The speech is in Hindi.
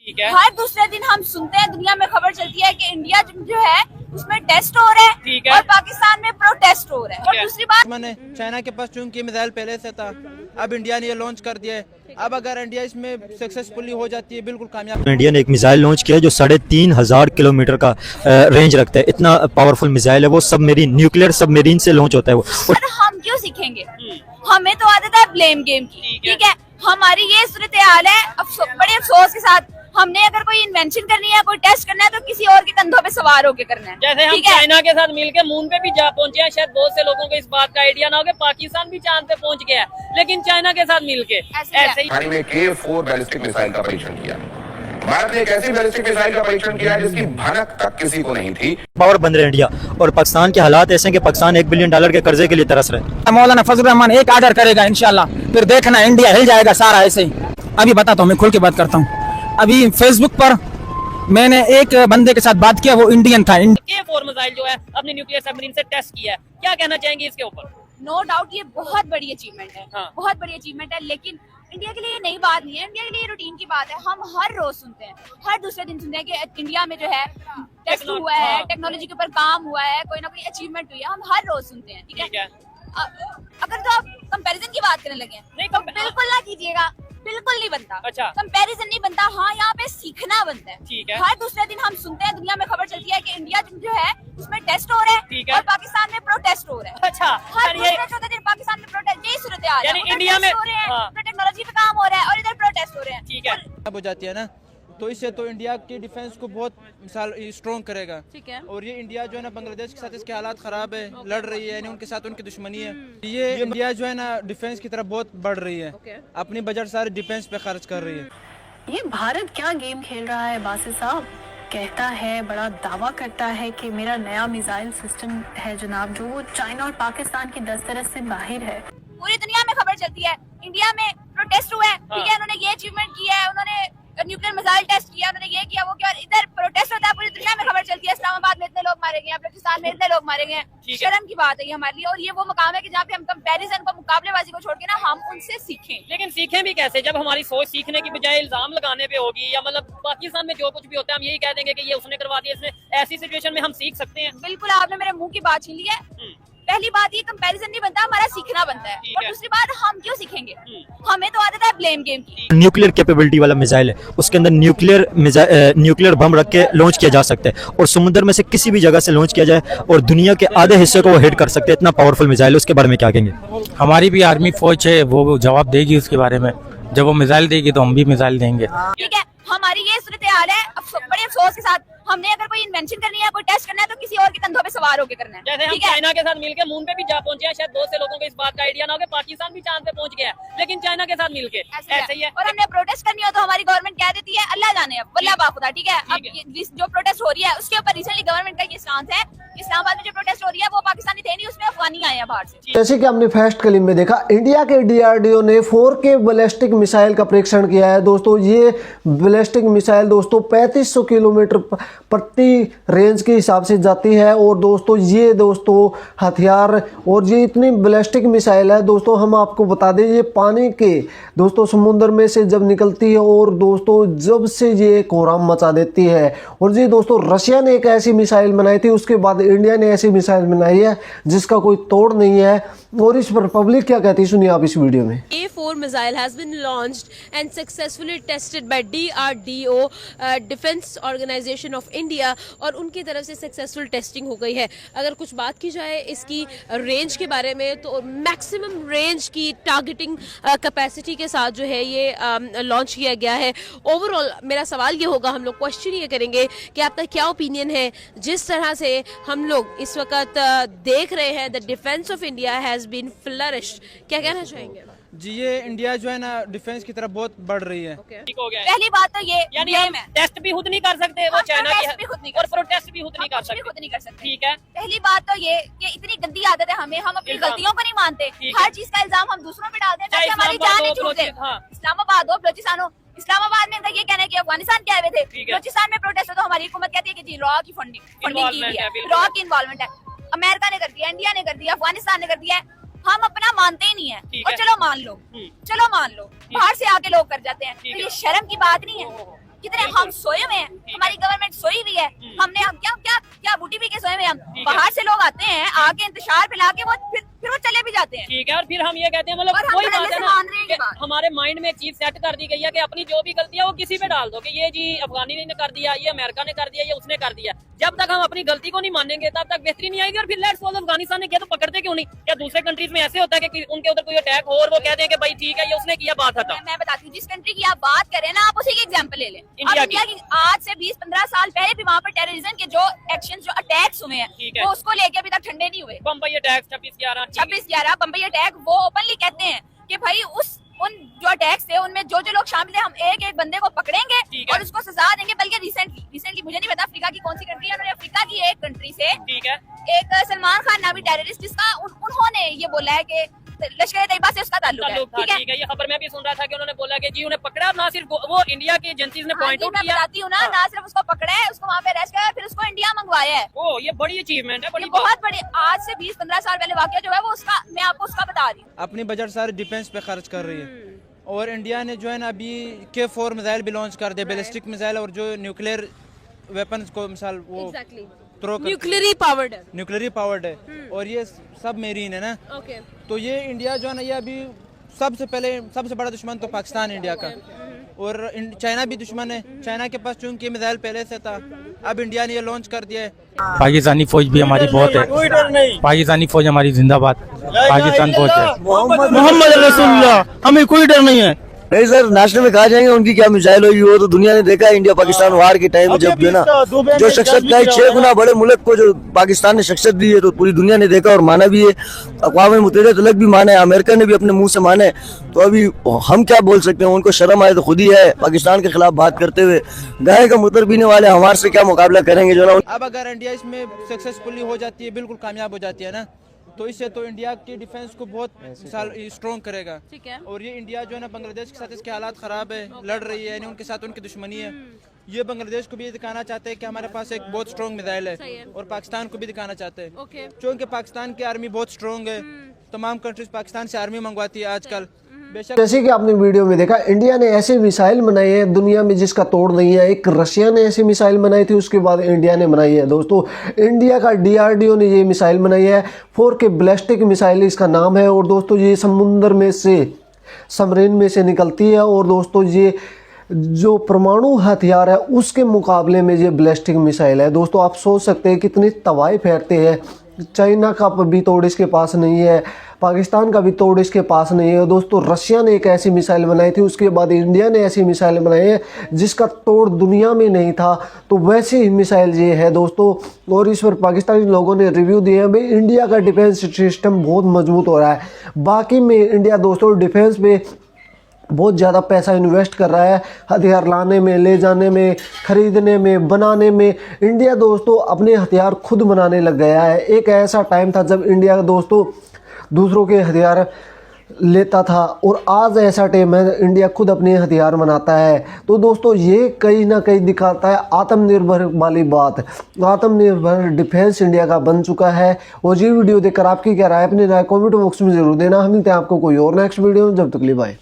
ठीक है। हर दूसरे दिन हम सुनते हैं, दुनिया में खबर चलती है कि इंडिया जो है उसमें टेस्ट हो रहा है, ठीक है। और पाकिस्तान में प्रोटेस्ट हो रहा है। और दूसरी बात, मैंने चाइना के पास चूंकि मिसाइल पहले से था, अब इंडिया ने ये लॉन्च कर दिया है। अब अगर इंडिया इसमें सक्सेसफुली हो जाती है, बिल्कुल कामयाब। इंडिया ने एक मिसाइल लॉन्च किया जो 3,500 किलोमीटर का रेंज रखता है। इतना पावरफुल मिसाइल है वो, सबमरीन, न्यूक्लियर सबमरीन से लॉन्च होता है वो। और हम क्यों सीखेंगे? हमें तो आदत है ब्लेम गेम की, ठीक है। हमारी ये सूरत हाल है, बड़े अफसोस के साथ। हमने अगर कोई इन्वेंशन करनी है, कोई टेस्ट करना है, तो किसी और के कंधों पे सवार होके करना है। जैसे हम ठीक है? चाइना के साथ मिलके मून पे भी जा पहुंचे हैं, शायद बहुत से लोगों को इस बात का आइडिया ना हो कि पाकिस्तान भी चांद पे पहुंच गया है, लेकिन चाइना के साथ मिलके ऐसे ही पानी में K4 बैलिस्टिक मिसाइल का परीक्षण किया। भारत ने एक ऐसी बैलिस्टिक मिसाइल का परीक्षण किया जिसकी भनक तक किसी को नहीं थी। पावर बन रहे हैं इंडिया, और पाकिस्तान के हालात ऐसे हैं कि पाकिस्तान $1 बिलियन के कर्जे के लिए तरस रहे हैं। मौलाना फजल रहमान एक आर्डर करेगा इंशाल्लाह, फिर देखना इंडिया हिल जाएगा सारा ऐसे ही। अभी बताता हूँ, मैं खुल के बात करता हूँ। अभी फेसबुक पर मैंने एक बंदे के साथ बात किया, वो इंडियन था। K4 मिसाइल जो है अपने न्यूक्लियर सबमरीन से टेस्ट किया है, क्या कहना चाहेंगे इसके ऊपर? नो डाउट ये बहुत बड़ी अचीवमेंट है, हाँ। बहुत बड़ी अचीवमेंट है। लेकिन इंडिया के लिए ये नई बात नहीं है, इंडिया के लिए रूटीन की बात है। हम हर रोज सुनते हैं, हर दूसरे दिन सुनते हैं कि इंडिया में जो है टेस्ट हुआ है, हाँ। टेक्नोलॉजी के ऊपर काम हुआ है, कोई ना कोई अचीवमेंट हुई है। हम हर रोज सुनते हैं, ठीक है। अगर तो आप कंपैरिजन की बात करने लगे नहीं, तो बिल्कुल ना कीजिएगा, बिल्कुल नहीं बनता। अच्छा। कंपैरिजन नहीं बनता। हाँ, यहाँ पे सीखना बनता है। ठीक है। हर दूसरे दिन हम सुनते हैं, दुनिया में खबर चलती है कि इंडिया जो है उसमें टेस्ट हो रहा है, ठीक है। और पाकिस्तान में प्रोटेस्ट हो रहा है। अच्छा, हर और ये दूसरे चौथे दिन पाकिस्तान में प्रोटेस्ट, यही सूरत हाल है। यानी उधर इंडिया में- टेस्ट हो रहे हैं, हाँ। उधर टेक्नोलॉजी पे काम हो रहा है, और इधर प्रोटेस्ट हो रहे हैं। ठीक है। अब हो जाती है ना, तो इससे तो इंडिया की डिफेंस को बहुत मिसाल स्ट्रॉन्ग करेगा। ठीक है। और ये इंडिया जो है ना बांग्लादेश के साथ इसके हालात खराब है, लड़ रही है, यानी उनके साथ उनकी दुश्मनी है। ये इंडिया जो है ना डिफेंस की तरफ बहुत बढ़ रही है, अपनी बजट सारे डिफेंस पे खर्च कर रही है। ये भारत क्या गेम खेल रहा है? बासित साहब कहता है, बड़ा दावा करता है कि मेरा नया मिसाइल सिस्टम है जनाब, जो वो चाइना और पाकिस्तान की दस्तरस से बाहर है। पूरी दुनिया में खबर चलती है, इंडिया में प्रोटेस्ट हुआ है, ठीक है। उन्होंने ये अचीवमेंट किया है, उन्होंने न्यूक्लियर मिसाइल टेस्ट किया, उन्होंने ये किया, वो किया, और इधर प्रोटेस्ट होता है। पूरी दुनिया में खबर चलती है, इस्लामाबाद में इतने लोग मारे गए हैं, बलूचिस्तान में इतने लोग मारे गए हैं। ठीक है। शर्म की बात है ये हमारे लिए। और ये वो मुकाम है कि जहाँ पे हम कंपैरिजन को, मुकाबलेबाजी को छोड़ के ना हम उनसे सीखें। लेकिन सीखें भी कैसे जब हमारी सोच सीखने की बजाय इल्जाम लगाने पे होगी, या मतलब पाकिस्तान में जो कुछ भी होता है हम यही कह देंगे कि ये उसने करवा दिया, इसने। ऐसी सिचुएशन में हम सीख सकते हैं? बिल्कुल, आपने मेरे मुंह की बात छीन ली है। पहली बात, ये कंपैरिजन नहीं बनता, हमारा सीखना बनता है। ठीक और है। दूसरी बात, हम क्यों सीखेंगे? हमें तो आदत है ब्लेम गेम की। न्यूक्लियर कैपेबिलिटी वाला मिसाइल है, उसके अंदर न्यूक्लियर बम रख के लॉन्च किया जा सकता है, और समुद्र में से किसी भी जगह से लॉन्च किया जाए और दुनिया के आधे हिस्से को वो हिट कर सकते हैं। इतना पावरफुल मिसाइल है, उसके बारे में क्या कहेंगे? हमारी भी आर्मी फौज है, वो जवाब देगी उसके बारे में। जब वो मिसाइल देगी तो हम भी मिसाइल देंगे। ठीक है। हमारी ये सूरत हाल है, बड़े अफसोस के साथ। हमने अगर कोई इन्वेंशन करनी है, कोई टेस्ट करना है, तो किसी और के कंधों पे सवार होके करना है। जैसे हम ठीक है। चाइना के साथ मिलके मून पे भी जा पहुंचे हैं, शायद बहुत से लोगों को इस बात का आइडिया ना हो कि पाकिस्तान भी चांद पे पहुंच गया है, लेकिन चाइना के साथ मिलके ऐसे ही है। और हमने प्रोटेस्ट करनी हो तो हमारी गवर्नमेंट क्या देती है, अल्लाह जाने, अब वल्लाह बाखुदा। ठीक है। अब जो प्रोटेस्ट हो रही है उसके ऊपर रिसेंटली गवर्नमेंट का ये स्टांस है। इस्लामाबाद में जो प्रोटेस्ट हो रही है वो पाकिस्तानी थे नहीं, उसमें अफगानी आए हैं बाहर से। जैसे कि हमने फर्स्ट क्लिप में देखा, इंडिया के DRDO ने 4K बैलिस्टिक मिसाइल का परीक्षण किया है। दोस्तों, ये बैलिस्टिक मिसाइल दोस्तों 3500 किलोमीटर प्रति रेंज के हिसाब से जाती है। और दोस्तों ये हथियार, और ये इतनी बैलिस्टिक मिसाइल है दोस्तों, हम आपको बता दें, ये पानी के दोस्तों समुद्र में से जब निकलती है, और दोस्तों जब से ये कोहराम मचा देती है। और ये दोस्तों रशिया ने एक ऐसी मिसाइल बनाई थी, उसके बाद इंडिया ने ऐसी मिसाइल बनाई है जिसका कोई तोड़ नहीं है। और इस पर पब्लिक क्या कहती है, सुनिए आप इस वीडियो में। K4 missile has been launched and successfully tested by DRDO, Defense Organization of India, और उनकी तरफ से सक्सेसफुल टेस्टिंग हो गई है। अगर कुछ बात की जाए इसकी रेंज के बारे में, तो मैक्सिमम रेंज की टारगेटिंग कैपेसिटी के साथ जो है ये लॉन्च किया गया है। ओवरऑल मेरा सवाल ये होगा, हम लोग क्वेश्चन ये करेंगे कि आपका क्या ओपिनियन है जिस तरह से हम लोग इस वक्त देख रहे हैं the defence of India has been flourished. क्या कहना चाहेंगे? जी, ये इंडिया जो है ना डिफेंस की तरफ बहुत बढ़ रही है। ठीक हो गया है। पहली बात तो ये यानी blame हम है। टेस्ट भी खुद नहीं कर सकते, वो हम चाइना protest भी खुद नहीं की, कर और प्रोटेस्ट भी खुद नहीं कर कुछ भी सकते। खुद नहीं कर सकते। ठीक है। पहली बात तो ये कि इतनी गंदी आदत है हमें, हम अपनी इल्जाम। गलतियों को नहीं मानते। ठीक है। हर चीज का इल्जाम हम दूसरों पे डालते हैं ताकि चाहे हमारी इस्लामाबाद जान नहीं हो, छूटे। हाँ। इस्लामाबाद हो, बलूचिस्तान हो। इस्लामाबाद में इनका ये कहना है कि अफगानिस्तान के आए हुए थे, ठीक है। बलूचिस्तान में प्रोटेस्ट हो तो हमारी हुकूमत कहती है कि जी रॉ की फंडिंग की Involvement हुई है, है, बिल्कुल। रॉ की इन्वॉल्वमेंट है। अमेरिका ने कर दिया, इंडिया ने कर दिया, अफगानिस्तान ने कर दिया है। हम अपना मानते ही नहीं है। ठीक और है। चलो मान लो, चलो मान लो, बाहर से आके लोग कर जाते हैं, ठीक तो है। ये शर्म की बात नहीं है। कितने हम सोए हुए हैं, हमारी गवर्नमेंट सोई हुई है, हमने हम क्या बूटी पी के सोए हुए हैं हम। बाहर से लोग आते हैं, आके इंतजार फैला के वो फिर वो चले भी जाते हैं। ठीक है, और फिर हम ये कहते हैं मतलब और हम कोई पहले बात है से ना मान रहे हैं कि ये बात। हमारे माइंड में एक चीज सेट कर दी गई है कि अपनी जो भी गलती है वो किसी पे डाल दो कि ये जी अफगानी ने कर दिया, ये अमेरिका ने कर दिया, ये उसने कर दिया। जब तक हम अपनी गलती को नहीं मानेंगे तब तक बेहतरी नहीं आएगी। और फिर लेट्स सपोज अफगानिस्तान ने किया तो पकड़ते क्यों नहीं? क्या दूसरे कंट्रीज में ऐसे होता है कि उनके उधर कोई अटैक हो और वो कहते हैं कि भाई ठीक है ये उसने किया, बात हटा। मैं बताती हूँ, जिस कंट्री की आप बात करें ना, आप उसी की एग्जांपल ले लें। इंडिया इंडिया की आज से 20-15 साल पहले भी वहाँ पर टेररिज्म के जो एक्शन, जो अटैक्स हुए हैं, ठीक है। वो उसको लेके अभी तक ठंडे नहीं हुए। बम्बई अटैक 26/11 बम्बई अटैक, वो ओपनली कहते हैं कि भाई उन जो अटैक्स थे उनमें जो लोग शामिल है, हम एक बंदे को पकड़ेंगे और उसको सजा देंगे। बल्कि रिसेंटली मुझे नहीं पता अफ्रीका की कौन सी कंट्री है, उन्होंने अफ्रीका की एक कंट्री से ठीक है एक सलमान खान नामी टेररिस्ट, जिसका उन्होंने ये बोला है कि लश्कर तैयबा से उसका ताल्लुक है, ठीक है। ठीक है, ये खबर मैं भी सुन रहा था कि उन्होंने बोला कि जी उन्हें पकड़ा, ना सिर्फ वो इंडिया की एजेंसीज ने पॉइंट आउट मैं किया। बताती हूँ ना सिर्फ उसको पकड़ा है, उसको वहाँ पे अरेस्ट किया, फिर उसको इंडिया मंगवाया है। ओ ये बड़ी अचीवमेंट है, ये बड़ी बहुत बड़ी, आज से 20-15 साल पहले वाकया जो है वो उसका, मैं आपको उसका बता रही हूँ। अपनी बजट सारे डिफेंस पे खर्च कर रही है। और इंडिया ने जो है ना अभी K4 मिसाइल भी लॉन्च कर दिया, बैलिस्टिक मिसाइल, और जो न्यूक्लियर वेपन्स को मिसाल वो थ्रो न्यूक्लियरी पावर्ड है। न्यूक्लियरी पावर्ड है, और ये सब मेरीन है ना। ओके, तो ये इंडिया जो है ना, ये अभी सबसे बड़ा दुश्मन तो पाकिस्तान है इंडिया का, और चाइना भी दुश्मन है। चाइना के पास चूंकि मिसाइल पहले से था, अब इंडिया ने ये लॉन्च कर दिया है। पाकिस्तानी फौज भी हमारी बहुत है, पाकिस्तानी फौज हमारी जिंदाबाद, पाकिस्तान फौज है, मोहम्मद रसूलुल्लाह, हमें कोई डर नहीं है। नहीं सर, नाश्ते में कहा जाएंगे उनकी क्या मिसाइल होगी, वो तो दुनिया ने देखा है। इंडिया पाकिस्तान वार के टाइम में जब जो ना जो शख्सियत का 6 गुना बड़े मुल्क को जो पाकिस्तान ने शख्सियत दी है, तो पूरी दुनिया ने देखा और माना भी है। अक़वाम मुत्तहिदा तक भी माना है, अमेरिका ने भी अपने मुंह से माना है। तो अभी हम क्या बोल सकते हैं? उनको शर्म आए तो खुद ही है पाकिस्तान के खिलाफ बात करते हुए। गाय का मूत्र पीने वाले हमारे से क्या मुकाबला करेंगे जो ना। अब अगर इंडिया इसमें सक्सेसफुली हो जाती है, बिल्कुल कामयाब हो जाती है ना, तो इससे तो इंडिया की डिफेंस को बहुत स्ट्रॉन्ग करेगा। ठीक है। और ये इंडिया जो है ना बांग्लादेश के साथ इसके हालात ख़राब है, लड़ रही है, यानी उनके साथ उनकी दुश्मनी है। ये बांग्लादेश को भी ये दिखाना चाहते हैं कि हमारे पास एक बहुत स्ट्रॉन्ग मिसाइल है, और पाकिस्तान को भी दिखाना चाहते हैं। ओके। क्योंकि पाकिस्तान की आर्मी बहुत स्ट्रॉन्ग है, तमाम कंट्रीज पाकिस्तान से आर्मी मंगवाती है आजकल। जैसे कि आपने वीडियो में देखा, इंडिया ने ऐसे मिसाइल बनाए हैं दुनिया में जिसका तोड़ नहीं है। एक रशिया ने ऐसी मिसाइल बनाई थी, उसके बाद इंडिया ने बनाई है। दोस्तों, इंडिया का DRDO ने ये मिसाइल बनाई है, 4K बैलिस्टिक मिसाइल इसका नाम है। और दोस्तों, ये समुद्र में से, सबमरीन में से निकलती है। और दोस्तों, ये जो परमाणु हथियार है उसके मुकाबले में ये बैलिस्टिक मिसाइल है। दोस्तों, आप सोच सकते हैं कितनी तबाही फैलते हैं। चाइना का भी तोड़ इसके पास नहीं है, पाकिस्तान का भी तोड़ इसके पास नहीं है। दोस्तों, रशिया ने एक ऐसी मिसाइल बनाई थी, उसके बाद इंडिया ने ऐसी मिसाइल बनाई है जिसका तोड़ दुनिया में नहीं था। तो वैसी ही मिसाइल ये है दोस्तों। और इस पर पाकिस्तानी लोगों ने रिव्यू दिए हैं, भाई इंडिया का डिफेंस सिस्टम बहुत मजबूत हो रहा है। बाकी में इंडिया दोस्तों डिफेंस में बहुत ज़्यादा पैसा इन्वेस्ट कर रहा है, हथियार लाने में, ले जाने में, ख़रीदने में, बनाने में। इंडिया दोस्तों अपने हथियार खुद बनाने लग गया है। एक ऐसा टाइम था जब इंडिया दोस्तों दूसरों के हथियार लेता था, और आज ऐसा टाइम है इंडिया खुद अपने हथियार बनाता है। तो दोस्तों, ये कहीं ना कहीं दिखाता है आत्मनिर्भर वाली बात। आत्मनिर्भर डिफेंस इंडिया का बन चुका है। और ये वीडियो देखकर आपकी क्या राय, अपनी राय कमेंट बॉक्स में जरूर देना। हम मिलते हैं आपको कोई और नेक्स्ट वीडियो में, जब तक के लिए बाय।